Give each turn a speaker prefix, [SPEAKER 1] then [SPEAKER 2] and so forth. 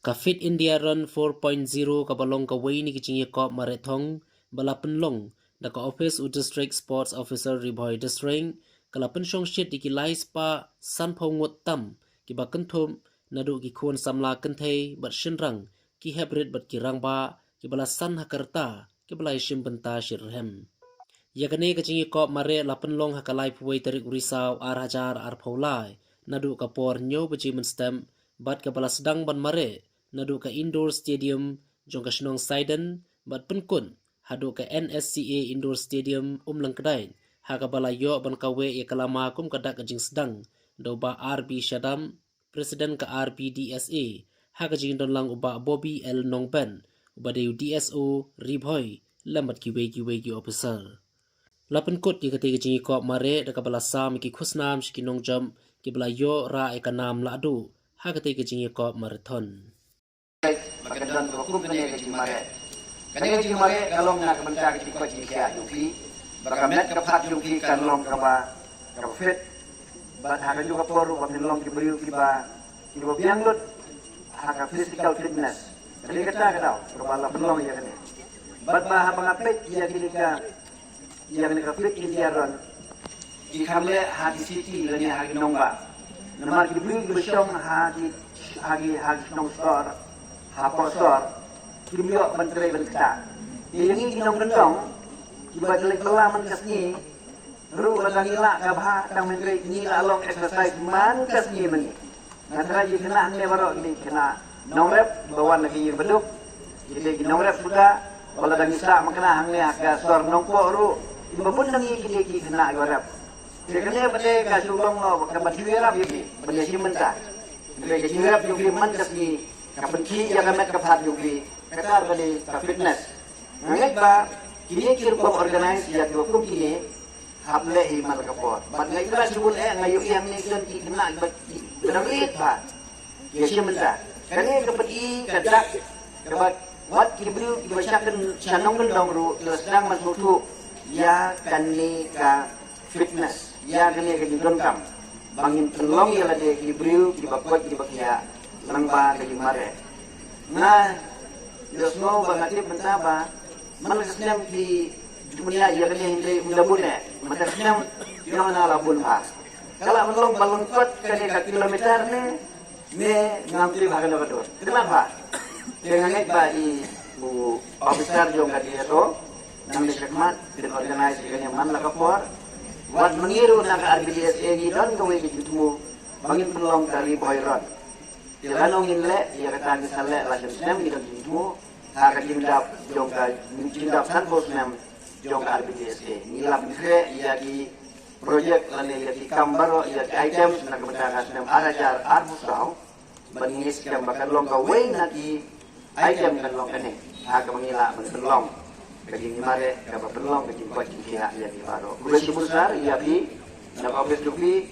[SPEAKER 1] Ka Fit India Run 4.0 ka balong ka way ni kichingi kop marathon balapan long da ka office u district sports officer Ribhoy district kalapan shong shit ikilai spa san phongot tam ki bakan thum nadu ki khon samla kan thei bat shinrang ki hybrid bat ki rangba ki bala san hakarta ki bala shim banta shirhem yakane kichingi kop mare lapan long hakalai puwai tarik risau ar hajar ar phaulai nadu ka por nyo baji men stem bat ka bala sedang ban mare nadu ka indoor stadium jong ka shnong Saiden bat penkun hadu ka NSCA indoor stadium umlang kedai ha ka bala yo ban ka we ya kalama kum kada ka jing sedang do ba RB Shadam presiden ka RBDSA ha ka jing don lang uba Bobby L Nongben uba de DSO Ribhoy lambat ki we officer lapan kot ki kate jing ko mare da ka bala sam ki khusnam shi ki nong jam ki bala yo ra e ka nam la adu ha kate jing ko marathon
[SPEAKER 2] Magandang hukum kanya kecil mare. Kanya kecil mare kalau nak mencari kecil kecil kia yuki, bagamet kepat yuki kalau kaba fit, bat hakan juga poru pemilong kiberiu kiba biang lut, hakan physical fitness. Jadi kata berbala pelong ya kan. Bat bah mengapit ia kini fit India Run. Ikamle hadi city lani hadi nongba. Nama kiberiu bersong hadi nong store. Haposor, kimio menteri berkata, ini kinong gendong, kibat jelek belaman kesni, ru ladang ila kabha tang menteri ini along exercise man kesni meni. Nantara ji kena ne baro ini kena nongrep bawan lagi beduk, jadi nongrep sudah baladang isa makna hangne aga sor nongpo ru, imbapun nangi kini kena gorep. Kene bade ka sulong lo kabat hiwera bibi, bade simenta. Bade hiwera bibi man kesni. Kapenki yang kami kepat juga, kekar beli fitness. Mengenai ba, kini kirupam organize ya dua kini, hable himal kapor. Bagai itu lah sebut ngayu yang ni kan kena beramrit ba, kiasi mentah. Karena kepeti kadak, kebat wat kibru kibasakan sanong gendong ru, sedang masuk tu ya kani ka fitness, ya kani ka judon bangin pelong ya lade kibru kibakot kibakia. Langba kali mare. Nah, semua bangatip mentaba, malasnya di dunia ia kena hindi ulabune, malasnya yang mana labun ha. Kalau melong balon kuat kali kilometer ne ngambil bahagian betul. Kenapa? Dengan ba di bu officer jong kali itu, nang disekmat dan organize dengan man lakapor, buat mengiru nak RBDSA ni dan kau ikut temu, bangin pelong dari Boyron. Dilanong inle, ia kata misalnya lah jam kita jumpa, akan jindap san bos jong RBDSA. Nilap ni ia di projek lani ia di kambar ia di item nak berdagang senam arajar arbusau, bangis yang bakal long kawai nanti item kan long kene, akan mengilak menelong. Kajing mare, kapal penelong kajing kuat kia ia di baru. Bulan besar ia di nak office dupi